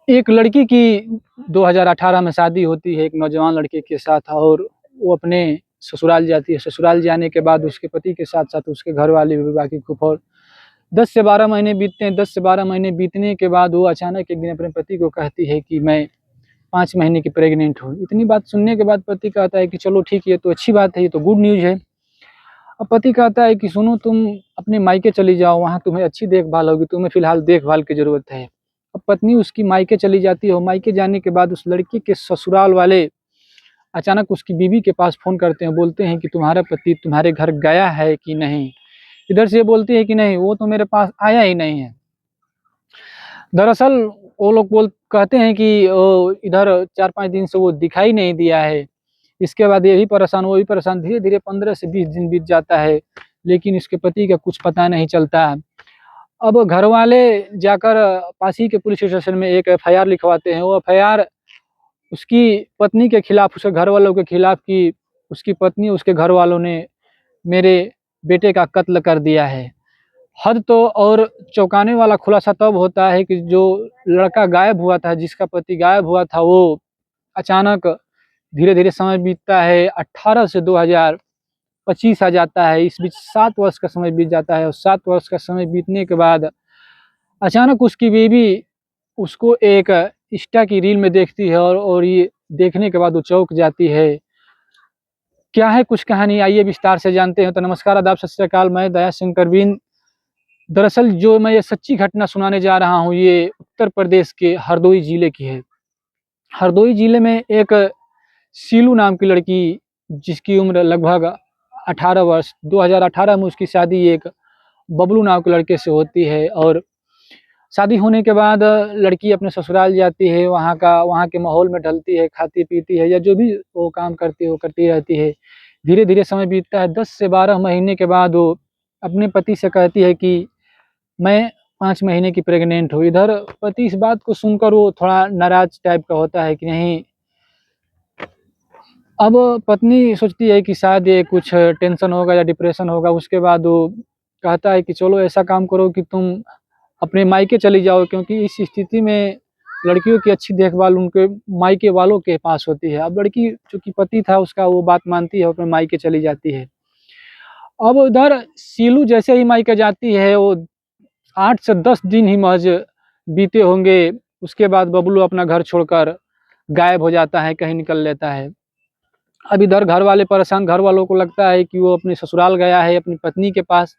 एक लड़की की 2018 में शादी होती है एक नौजवान लड़के के साथ और वो अपने ससुराल जाती है। ससुराल जाने के बाद उसके पति के साथ-साथ उसके घरवाले भी बाकी खूब और 10 से 12 महीने बीतते हैं। 10 से 12 महीने बीतने के बाद वो अचानक एक दिन अपने पति को कहती है कि मैं 5 महीने की प्रेग्नेंट हूँ। इतनी बात सुनने के बाद पति कहता है कि चलो ठीक है, ये तो अच्छी बात है, ये तो गुड न्यूज़ है। अब पति कहता है कि सुनो तुम अपने मायके चली जाओ, वहाँ तुम्हें अच्छी देखभाल होगी, तुम्हें फ़िलहाल देखभाल की ज़रूरत है। अब पत्नी उसकी मायके चली जाती है और मायके जाने के बाद उस लड़की के ससुराल वाले अचानक उसकी बीवी के पास फ़ोन करते हैं, बोलते हैं कि तुम्हारा पति तुम्हारे घर गया है कि नहीं? इधर से ये बोलती है कि नहीं, वो तो मेरे पास आया ही नहीं है। दरअसल वो लोग कहते हैं कि इधर 4-5 दिन से वो दिखाई नहीं दिया है। इसके बाद ये भी परेशान, वो भी परेशान, धीरे-धीरे 15 से 20 दिन बीत जाता है, लेकिन इसके पति का कुछ पता नहीं चलता। अब घरवाले जाकर पास ही के पुलिस स्टेशन में एक एफआईआर लिखवाते हैं। वो एफआईआर उसकी पत्नी के खिलाफ, उसके घरवालों के खिलाफ कि उसकी पत्नी, उसके घरवालों ने मेरे बेटे का कत्ल कर दिया है। हद तो और चौंकाने वाला खुलासा तब होता है कि जो लड़का गायब हुआ था, जिसका पति गायब हुआ था, वो अचानक धीरे-धीरे समय बीतता है, 18 से 2025 आ जाता है। इस बीच 7 वर्ष का समय बीत जाता है और 7 वर्ष का समय बीतने के बाद अचानक उसकी बीवी उसको एक इंस्टा की रील में देखती है और ये देखने के बाद वो चौंक जाती है। क्या है कुछ कहानी, आइए विस्तार से जानते हैं। तो नमस्कार, आदाब, सत श्री अकाल, मैं दया सिंह करवीन। दरअसल जो मैं ये सच्ची घटना सुनाने जा रहा हूँ, ये उत्तर प्रदेश के हरदोई ज़िले की है। हरदोई ज़िले में एक शीलू नाम की लड़की, जिसकी उम्र लगभग 18 वर्ष, 2018 में उसकी शादी एक बबलू नाम के लड़के से होती है और शादी होने के बाद लड़की अपने ससुराल जाती है, वहाँ के माहौल में ढलती है, खाती-पीती है या जो भी वो काम करती है, वो करती रहती है। धीरे-धीरे समय बीतता है, 10 से 12 महीने के बाद वो अपने पति से कहती है कि मैं 5 महीने की प्रेग्नेंट हूँ। इधर पति इस बात को सुनकर वो थोड़ा नाराज़ टाइप का होता है कि नहीं। अब पत्नी सोचती है कि शायद ये कुछ टेंशन होगा या डिप्रेशन होगा। उसके बाद वो कहता है कि चलो ऐसा काम करो कि तुम अपने मायके चली जाओ, क्योंकि इस स्थिति में लड़कियों की अच्छी देखभाल उनके मायके वालों के पास होती है। अब लड़की, चूँकि पति था उसका, वो बात मानती है, अपने मायके चली जाती है। अब उधर शीलू जैसे ही मायके जाती है, वो 8 से 10 दिन ही महज़ बीते होंगे, उसके बाद बबलू अपना घर छोड़कर गायब हो जाता है, कहीं निकल लेता है। अब इधर घर वाले परेशान, घर वालों को लगता है कि वो अपने ससुराल गया है, अपनी पत्नी के पास।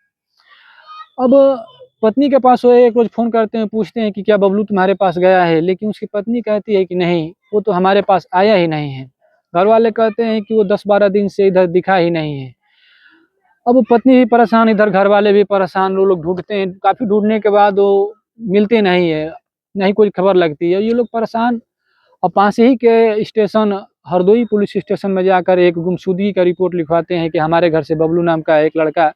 अब पत्नी के पास वो एक रोज़ फ़ोन करते हैं, पूछते हैं कि क्या बबलू तुम्हारे पास गया है? लेकिन उसकी पत्नी कहती है कि नहीं, वो तो हमारे पास आया ही नहीं है। घर वाले कहते हैं कि वो 10-12 दिन से इधर दिखा ही नहीं है। अब वो पत्नी भी परेशान, इधर घर वाले भी परेशान, वो लोग ढूँढते हैं, काफ़ी ढूँढने के बाद वो मिलते नहीं है, नहीं कोई खबर लगती है। ये लोग परेशान, और पास ही के स्टेशन हरदोई पुलिस स्टेशन में जाकर एक गुमशुदगी का रिपोर्ट लिखवाते हैं कि हमारे घर से बबलू नाम का एक लड़का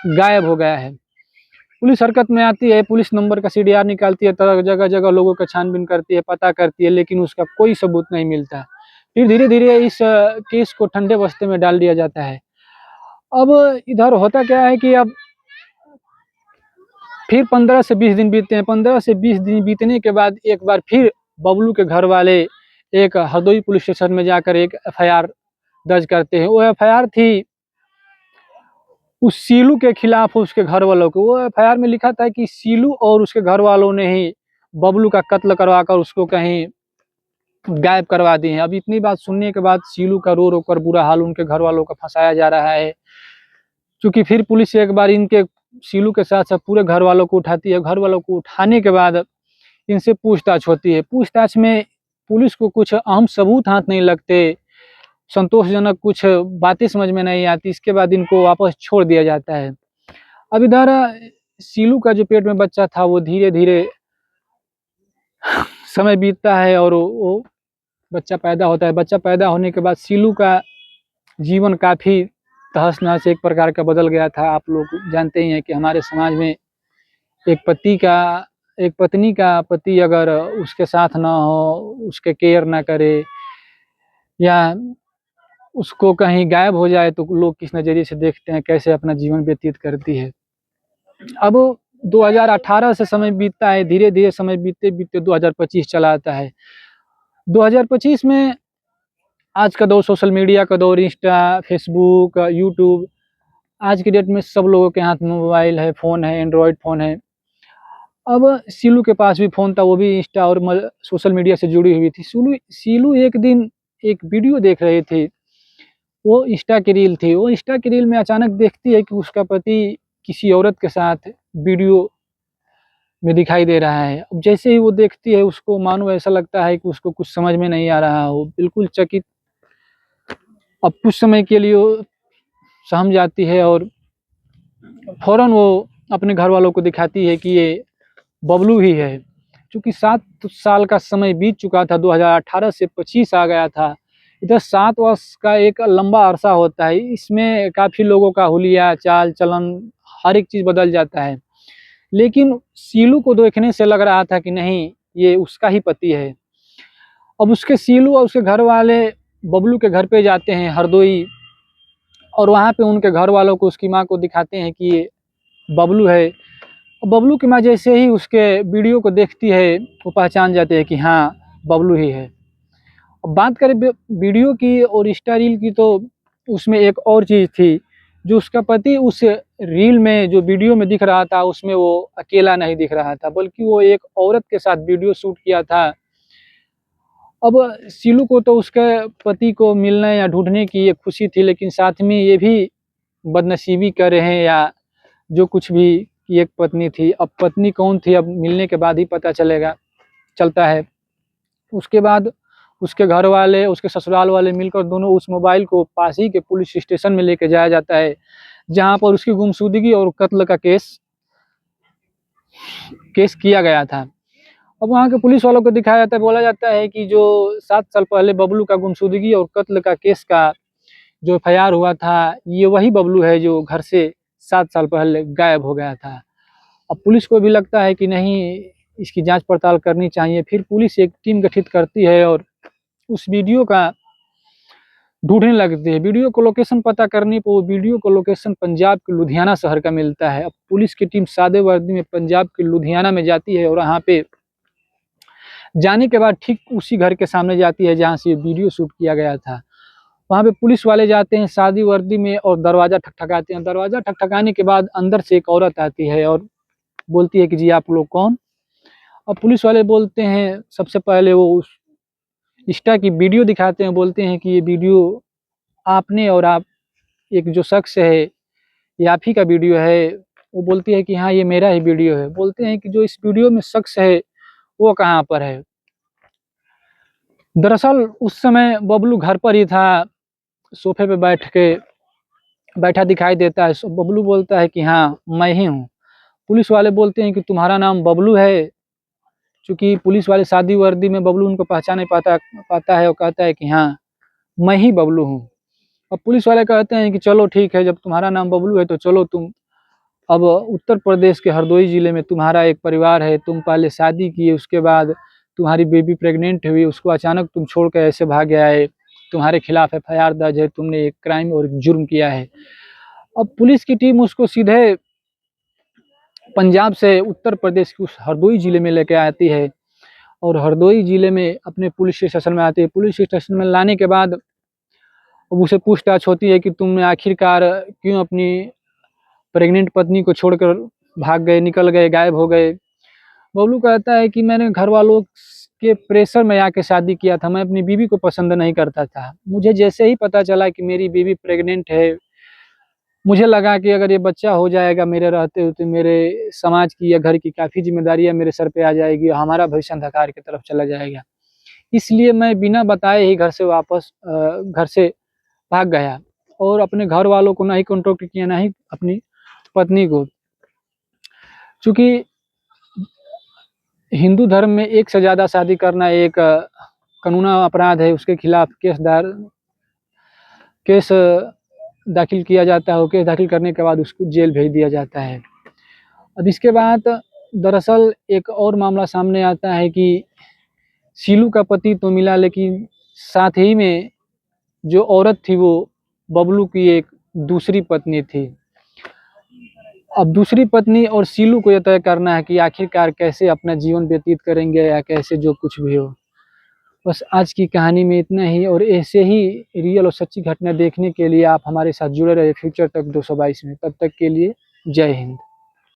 गायब हो गया है। पुलिस हरकत में आती है, पुलिस नंबर का सीडीआर निकालती है, तरह जगह-जगह लोगों का छानबीन करती है, पता करती है, लेकिन उसका कोई सबूत नहीं मिलता। फिर धीरे-धीरे इस केस को ठंडे बस्ते में डाल दिया जाता है। अब इधर होता क्या है कि अब फिर 15 से 20 दिन बीतते हैं। 15 से 20 दिन बीतने के बाद एक बार फिर बबलू के घर वाले एक हरदोई पुलिस स्टेशन में जाकर एक एफआईआर दर्ज करते हैं। वो एफआईआर थी उस शीलू के खिलाफ, उसके घर वालों को। वो एफआईआर में लिखा था कि शीलू और उसके घर वालों ने ही बबलू का कत्ल करवाकर उसको कहीं गायब करवा दिए हैं। अब इतनी बात सुनने के बाद शीलू का रो-रो कर बुरा हाल, उनके घर वालों का फँसाया जा रहा है। चूँकि फिर पुलिस एक बार इनके शीलू के साथ-साथ पूरे घर वालों को उठाती है। घर वालों को उठाने के बाद इनसे पूछताछ होती है। पूछताछ में पुलिस को कुछ अहम सबूत हाथ नहीं लगते, संतोषजनक कुछ बातें समझ में नहीं आती। इसके बाद इनको वापस छोड़ दिया जाता है। अब इधर शीलू का जो पेट में बच्चा था, वो धीरे-धीरे समय बीतता है और वो बच्चा पैदा होता है। बच्चा पैदा होने के बाद शीलू का जीवन काफ़ी तहस-नहस एक प्रकार का बदल गया था। आप लोग जानते ही हैं कि हमारे समाज में एक एक पत्नी का पति अगर उसके साथ ना हो, उसके केयर ना करे या उसको कहीं गायब हो जाए, तो लोग किस नज़रिए से देखते हैं, कैसे अपना जीवन व्यतीत करती है। अब 2018 से समय बीतता है, धीरे धीरे समय बीतते बीतते 2025 चला आता है। 2025 में आज का दौर सोशल मीडिया का दौर, इंस्टा, फेसबुक, यूट्यूब, आज की डेट में सब लोगों के हाथ में मोबाइल है, फ़ोन है, एंड्रॉयड फ़ोन है। अब सीलू के पास भी फ़ोन था, वो भी इंस्टा और सोशल मीडिया से जुड़ी हुई थी। सीलू एक दिन एक वीडियो देख रहे थे, वो इंस्टा की रील थी। वो इंस्टा की रील में अचानक देखती है कि उसका पति किसी औरत के साथ वीडियो में दिखाई दे रहा है। अब जैसे ही वो देखती है, उसको मानो ऐसा लगता है कि उसको कुछ समझ में नहीं आ रहा हो, बिल्कुल चकित। अब कुछ समय के लिए वो सहम जाती है और फ़ौरन वो अपने घर वालों को दिखाती है कि ये बबलू ही है। चूँकि 7 साल का समय बीत चुका था, 2018 से 25 आ गया था। इधर 7 वर्ष का एक लंबा अरसा होता है, इसमें काफ़ी लोगों का हुलिया, चाल-चलन, हर एक चीज़ बदल जाता है। लेकिन सीलू को देखने से लग रहा था कि नहीं, ये उसका ही पति है। अब उसके सीलू और उसके घर वाले बबलू के घर पे जाते हैं हरदोई, और वहाँ पे उनके घर वालों को, उसकी माँ को दिखाते हैं कि ये बबलू है। बबलू की माँ जैसे ही उसके वीडियो को देखती है, वो पहचान जाते हैं कि हाँ, बबलू ही है। अब बात करें वीडियो की और इंस्टा रील की, तो उसमें एक और चीज़ थी, जो उसका पति उस रील में, जो वीडियो में दिख रहा था, उसमें वो अकेला नहीं दिख रहा था, बल्कि वो एक औरत के साथ वीडियो शूट किया था। अब सीलू को तो उसके पति को मिलने या ढूँढने की ये खुशी थी, लेकिन साथ में ये भी बदनसीबी कह रहे हैं या जो कुछ भी, कि एक पत्नी थी। अब पत्नी कौन थी, अब मिलने के बाद ही पता चलता है। उसके बाद उसके घर वाले, उसके ससुराल वाले मिलकर दोनों उस मोबाइल को पास ही के पुलिस स्टेशन में लेके जाया जाता है, जहाँ पर उसकी गुमशुदगी और कत्ल का केस किया गया था। अब वहाँ के पुलिस वालों को दिखाया जाता है, बोला जाता है कि जो 7 साल पहले बबलू का गुमशुदगी और कत्ल का केस का जो एफआईआर हुआ था, ये वही बबलू है जो घर से 7 साल पहले गायब हो गया था। अब पुलिस को भी लगता है कि नहीं, इसकी जाँच पड़ताल करनी चाहिए। फिर पुलिस एक टीम गठित करती है और उस वीडियो का ढूँढने लगती है। वीडियो को लोकेशन पता करने पे वो वीडियो को लोकेशन पंजाब के लुधियाना शहर का मिलता है। अब पुलिस की टीम सादे वर्दी में पंजाब के लुधियाना में जाती है, और वहाँ पे जाने के बाद ठीक उसी घर के सामने जाती है जहाँ से ये वीडियो शूट किया गया था। वहाँ पे पुलिस वाले जाते हैं सादी वर्दी में और दरवाज़ा ठकठकाते हैं। दरवाज़ा ठकठकाने के बाद अंदर से एक औरत आती है और बोलती है कि जी आप लोग कौन? अब पुलिस वाले बोलते हैं, सबसे पहले वो उस इंस्टा की वीडियो दिखाते हैं, बोलते हैं कि ये वीडियो आपने और आप, एक जो शख्स है, ये आप ही का वीडियो है। वो बोलती है कि हाँ, ये मेरा ही वीडियो है। बोलते हैं कि जो इस वीडियो में शख्स है, वो कहाँ पर है? दरअसल उस समय बबलू घर पर ही था, सोफ़े पे बैठा दिखाई देता है। बबलू बोलता है कि हाँ, मैं ही हूँ। पुलिस वाले बोलते हैं कि तुम्हारा नाम बबलू है? चूँकि पुलिस वाले सादी वर्दी में बबलू उनको पहचान नहीं पाता है, वो कहता है कि हाँ, मैं ही बबलू हूँ। अब पुलिस वाले कहते हैं कि चलो ठीक है, जब तुम्हारा नाम बबलू है तो चलो तुम अब उत्तर प्रदेश के हरदोई ज़िले में तुम्हारा एक परिवार है, तुम पहले शादी किए, उसके बाद तुम्हारी बेबी प्रेग्नेंट हुई, उसको अचानक तुम छोड़ के ऐसे भाग गए आए, तुम्हारे खिलाफ एफआईआर दर्ज है, तुमने एक क्राइम और एक जुर्म किया है। अब पुलिस की टीम उसको सीधे पंजाब से उत्तर प्रदेश के उस हरदोई ज़िले में लेके आती है, और हरदोई ज़िले में अपने पुलिस स्टेशन में आती है। पुलिस स्टेशन में लाने के बाद अब उसे पूछताछ होती है कि तुमने आखिरकार क्यों अपनी प्रेग्नेंट पत्नी को छोड़कर भाग गए, निकल गए, गायब हो गए? बबलू कहता है कि मैंने घरवालों के प्रेशर में आके शादी किया था, मैं अपनी बीवी को पसंद नहीं करता था। मुझे जैसे ही पता चला कि मेरी बीवी प्रेग्नेंट है, मुझे लगा कि अगर ये बच्चा हो जाएगा मेरे रहते हुए, तो मेरे समाज की या घर की काफ़ी ज़िम्मेदारियाँ मेरे सर पे आ जाएगी, हमारा भविष्य अंधकार की तरफ चला जाएगा। इसलिए मैं बिना बताए ही घर से भाग गया, और अपने घर वालों को ना ही कॉन्टैक्ट किया, ना ही अपनी पत्नी को। चूँकि हिंदू धर्म में एक से ज़्यादा शादी करना एक कानूनी अपराध है, उसके खिलाफ केस दाखिल किया जाता है, और केस दाखिल करने के बाद उसको जेल भेज दिया जाता है। अब इसके बाद दरअसल एक और मामला सामने आता है कि सीलू का पति तो मिला, लेकिन साथ ही में जो औरत थी वो बबलू की एक दूसरी पत्नी थी। अब दूसरी पत्नी और सीलू को यह तय करना है कि आखिरकार कैसे अपना जीवन व्यतीत करेंगे या कैसे जो कुछ भी हो। बस आज की कहानी में इतना ही, और ऐसे ही रियल और सच्ची घटना देखने के लिए आप हमारे साथ जुड़े रहे फ्यूचर तक 222 में। तब तक के लिए जय हिंद।